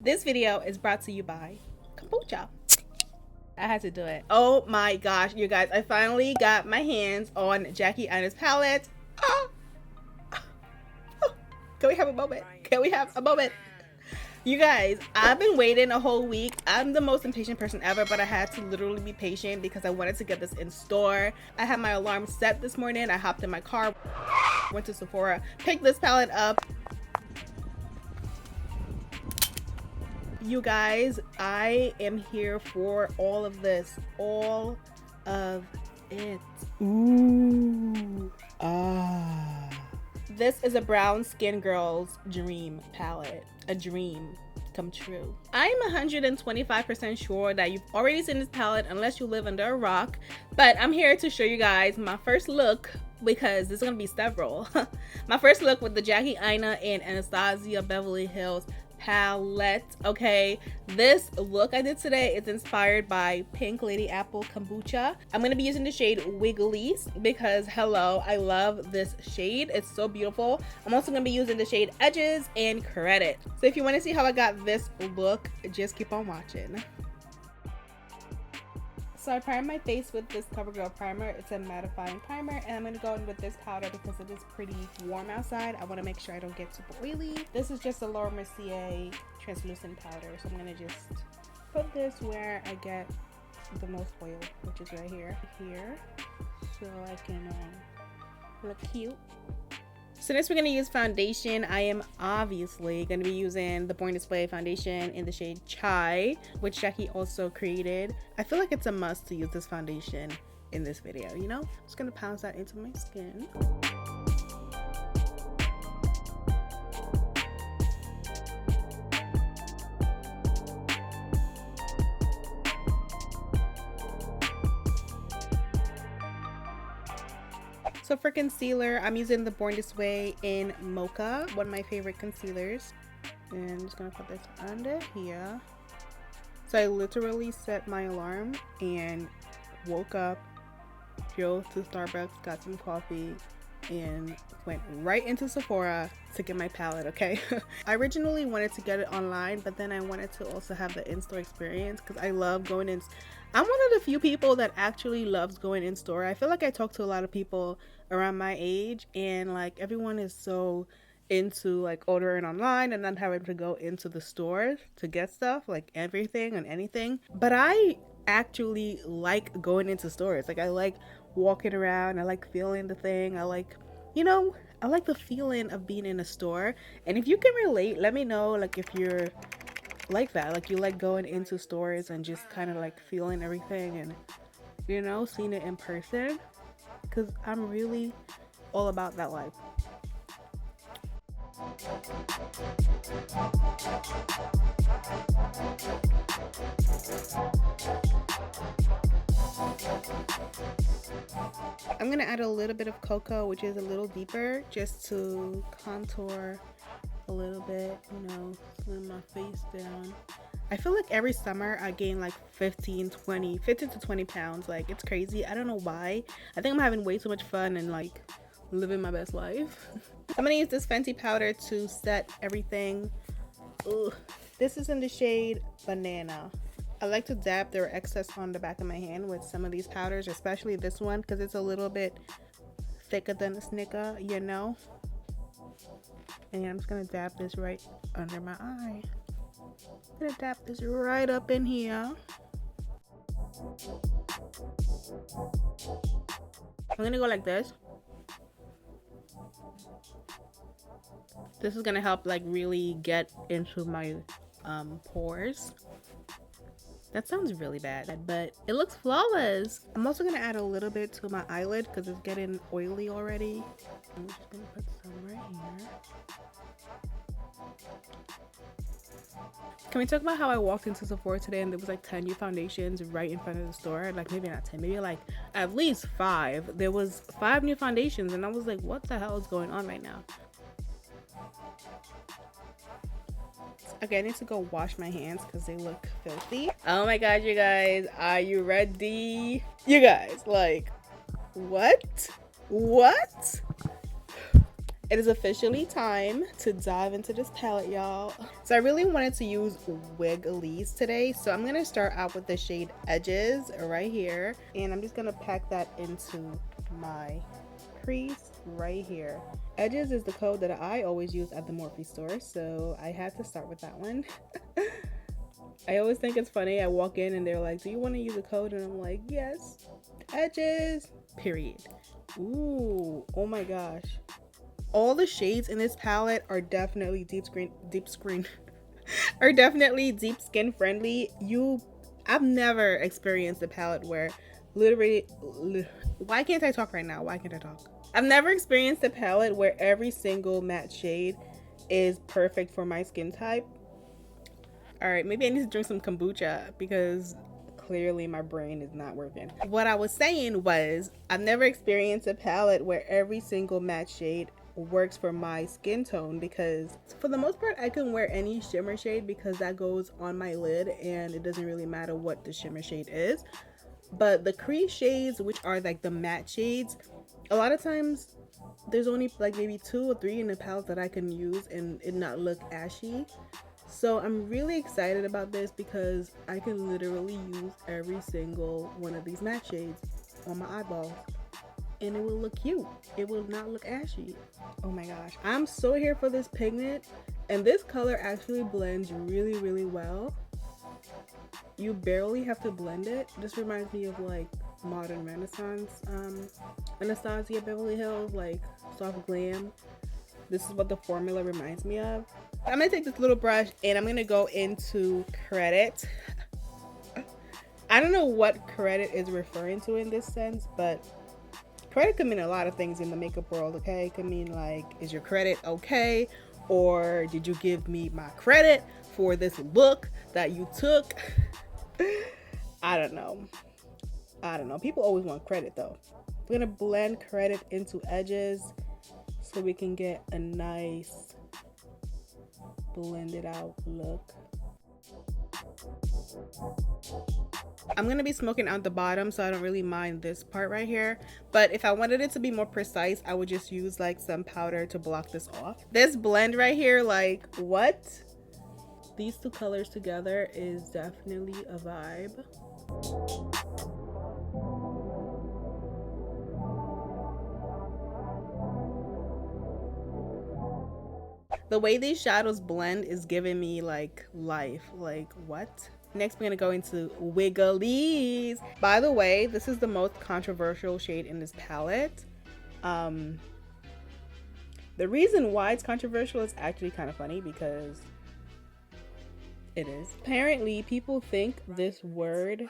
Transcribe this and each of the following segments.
This video is brought to you by Kombucha. I had to do it. Oh my gosh, you guys, I finally got my hands on Jackie Aina's palette. Oh. Oh. Can we have a moment? Can we have a moment? You guys, I've been waiting a whole week. I'm the most impatient person ever, but I had to literally be patient because I wanted to get this in store. I had my alarm set this morning. I hopped in my car, went to Sephora, picked this palette up. You guys, I am here for all of this. All of it. Ooh. Ah. This is a brown skin girl's dream palette. A dream come true. I'm 125% sure that you've already seen this palette unless you live under a rock, but I'm here to show you guys my first look because there's gonna be several. My first look with the Jackie Aina and Anastasia Beverly Hills palette. Okay, this look I did today is inspired by Pink Lady Apple Kombucha. I'm gonna be using the shade Wiggalese because hello, I love this shade. It's so beautiful. I'm also gonna be using the shade Edges and Credit. So if you want to see how I got this look, just keep on watching. So I primed my face with this Covergirl primer. It's a mattifying primer, and I'm going to go in with this powder because it is pretty warm outside. I want to make sure I don't get super oily. This is just a Laura Mercier translucent powder, so I'm going to just put this where I get the most oil, which is right here, so I can look cute. So next we're going to use foundation. I am obviously going to be using the Born This Way foundation in the shade Chai, which Jackie also created. I feel like it's a must to use this foundation in this video, you know? I'm just going to pounce that into my skin. So for concealer, I'm using the Born This Way in Mocha, one of my favorite concealers. And I'm just gonna put this under here. So I literally set my alarm and woke up, drove to Starbucks, got some coffee, and went right into Sephora to get my palette, okay? I originally wanted to get it online, but then I wanted to also have the in-store experience because I love going in. I'm one of the few people that actually loves going in store. I feel like I talk to a lot of people around my age, and like everyone is so into like ordering online and not having to go into the stores to get stuff, like everything and anything. But I actually like going into stores. Like I like walking around, I like feeling the thing, I like, you know, I like the feeling of being in a store. And if you can relate, let me know, like if you're like that, like you like going into stores and just kind of like feeling everything and, you know, seeing it in person, because I'm really all about that life. I'm gonna add a little bit of cocoa, which is a little deeper, just to contour a little bit, you know, slim my face down. I feel like every summer I gain like 15 to 20 pounds. Like it's crazy. I don't know why. I think I'm having way too much fun and like living my best life. I'm gonna use this Fenty powder to set everything. Ugh. This is in the shade Banana. I like to dab the excess on the back of my hand with some of these powders, especially this one because it's a little bit thicker than a Snicker, you know. And I'm just gonna dab this right under my eye. I'm gonna dab this right up in here. I'm gonna go like this. This is gonna help like really get into my pores. That sounds really bad, but it looks flawless. I'm also gonna add a little bit to my eyelid because it's getting oily already. I'm just gonna put some right here. Can we talk about how I walked into Sephora today and there was like 10 new foundations right in front of the store? Like maybe not 10, maybe like at least 5. There was 5 new foundations and I was like, what the hell is going on right now? Okay, I need to go wash my hands because they look filthy. Oh my god, you guys, are you ready? You guys, like, what? It is officially time to dive into this palette, y'all. So I really wanted to use Wiggalese today. So I'm gonna start out with the shade Edges right here. And I'm just gonna pack that into my crease right here. Edges is the code that I always use at the Morphe store. So I had to start with that one. I always think it's funny. I walk in and they're like, do you want to use a code? And I'm like, yes, Edges, period. Ooh, oh my gosh. All the shades in this palette are definitely deep skin friendly. I've never experienced a palette where literally, why can't I talk right now? Why can't I talk? I've never experienced a palette where every single matte shade is perfect for my skin type. All right, maybe I need to drink some kombucha because clearly my brain is not working. What I was saying was I've never experienced a palette where every single matte shade works for my skin tone, because for the most part I can wear any shimmer shade because that goes on my lid and it doesn't really matter what the shimmer shade is. But the crease shades, which are like the matte shades, a lot of times there's only like maybe 2 or 3 in the palette that I can use and it not look ashy. So I'm really excited about this because I can literally use every single one of these matte shades on my eyeballs and it will look cute. It will not look ashy. Oh my gosh, I'm so here for this pigment, and this color actually blends really, really well. You barely have to blend it. This reminds me of like modern renaissance Anastasia Beverly Hills, like soft glam. This is what the formula reminds me of. I'm gonna take this little brush and I'm gonna go into Credit. I don't know what Credit is referring to in this sense, but credit could mean a lot of things in the makeup world, okay? It could mean like, is your credit okay? Or did you give me my credit for this look that you took? I don't know. People always want credit though. We're gonna blend Credit into Edges so we can get a nice blended out look. I'm going to be smoking out the bottom, so I don't really mind this part right here. But if I wanted it to be more precise, I would just use like some powder to block this off. This blend right here, like what? These two colors together is definitely a vibe. The way these shadows blend is giving me like life. Like what? Next, we're gonna go into Wiggalese. By the way, this is the most controversial shade in this palette. The reason why it's controversial is actually kind of funny because it is. Apparently, people think this word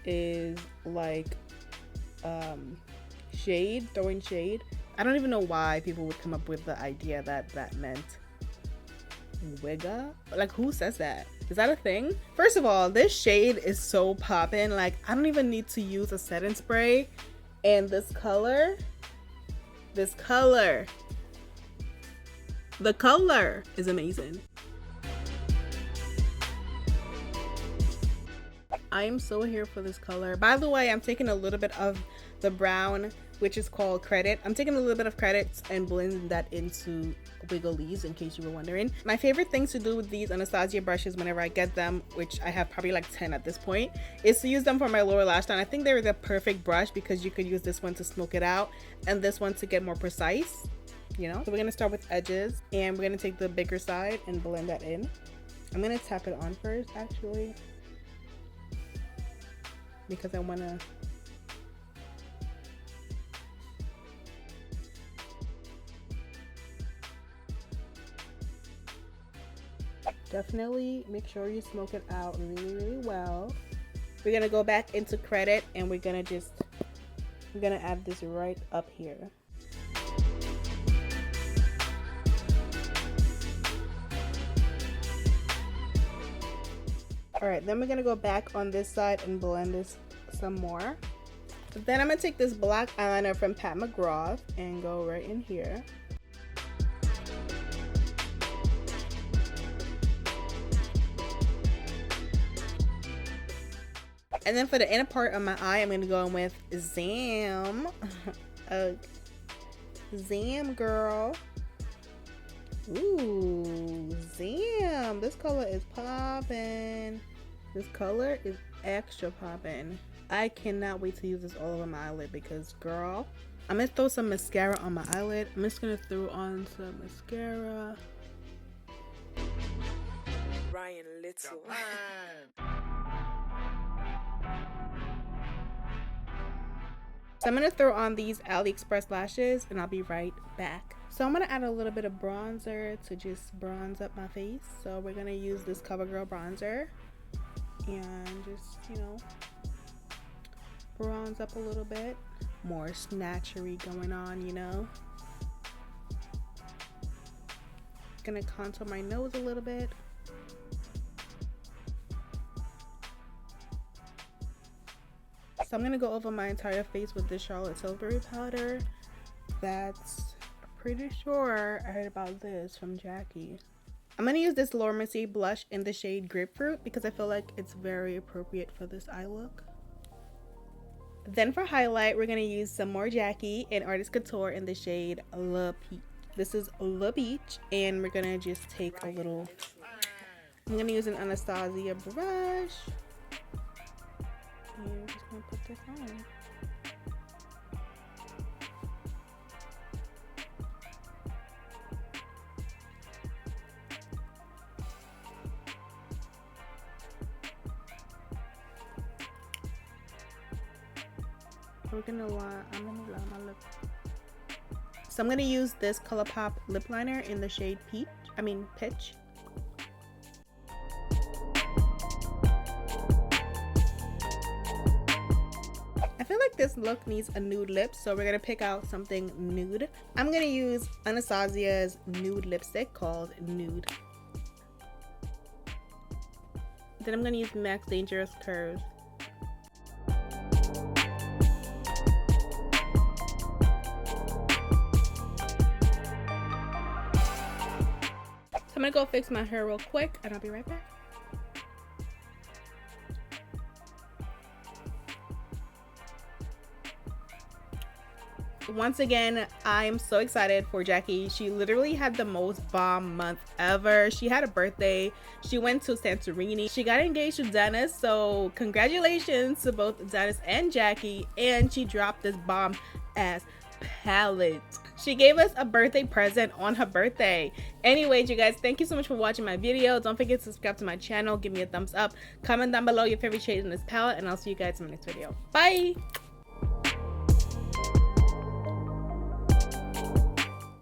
is like shade, throwing shade. I don't even know why people would come up with the idea that that meant wigga. Like, who says that? Is that a thing? First of all, this shade is so poppin'. Like, I don't even need to use a setting spray. And this color, the color is amazing. I am so here for this color. By the way, I'm taking a little bit of the brown, which is called Credit. I'm taking a little bit of Credit and blending that into Wiggalese, in case you were wondering. My favorite things to do with these Anastasia brushes whenever I get them, which I have probably like 10 at this point, is to use them for my lower lash line. I think they're the perfect brush because you could use this one to smoke it out and this one to get more precise, you know? So we're gonna start with Edges and we're gonna take the bigger side and blend that in. I'm gonna tap it on first, actually, because I wanna definitely make sure you smoke it out really, really well. We're gonna go back into Credit and we're gonna add this right up here. All right, then we're gonna go back on this side and blend this some more. So then I'm gonna take this black eyeliner from Pat McGrath and go right in here. And then for the inner part of my eye, I'm gonna go in with Zamn. Zamn, girl. Ooh, Zamn. This color is poppin'. This color is extra poppin'. I cannot wait to use this all over my eyelid because, girl, I'm gonna throw some mascara on my eyelid. I'm just gonna throw on some mascara. Ryan Little. So I'm gonna throw on these AliExpress lashes and I'll be right back. So I'm gonna add a little bit of bronzer to just bronze up my face. So we're gonna use this Covergirl Bronzer and just, you know, bronze up a little bit. More snatchery going on, you know. Gonna contour my nose a little bit. So I'm gonna go over my entire face with this Charlotte Tilbury powder. That's pretty sure I heard about this from Jackie. I'm gonna use this Mercier blush in the shade Grapefruit because I feel like it's very appropriate for this eye look. Then for highlight, we're gonna use some more Jackie in Artist Couture in the shade Le Peach. This is Le Peach, and we're gonna just take a little. I'm gonna use an Anastasia brush. And I'm just gonna put this on. I'm gonna line my lip. So I'm gonna use this Colourpop lip liner in the shade Pitch. I feel like this look needs a nude lip, so we're gonna pick out something nude. I'm gonna use Anastasia's nude lipstick called Nude. Then I'm gonna use MAC's Dangerous Curves. I'm gonna go fix my hair real quick and I'll be right back. Once again, I'm so excited for Jackie. She literally had the most bomb month ever. She had a birthday. She went to Santorini. She got engaged to Dennis. So congratulations to both Dennis and Jackie. And she dropped this bomb ass palette. She gave us a birthday present on her birthday. Anyways, you guys, thank you so much for watching my video. Don't forget to subscribe to my channel. Give me a thumbs up. Comment down below your favorite shade in this palette. And I'll see you guys in my next video. Bye!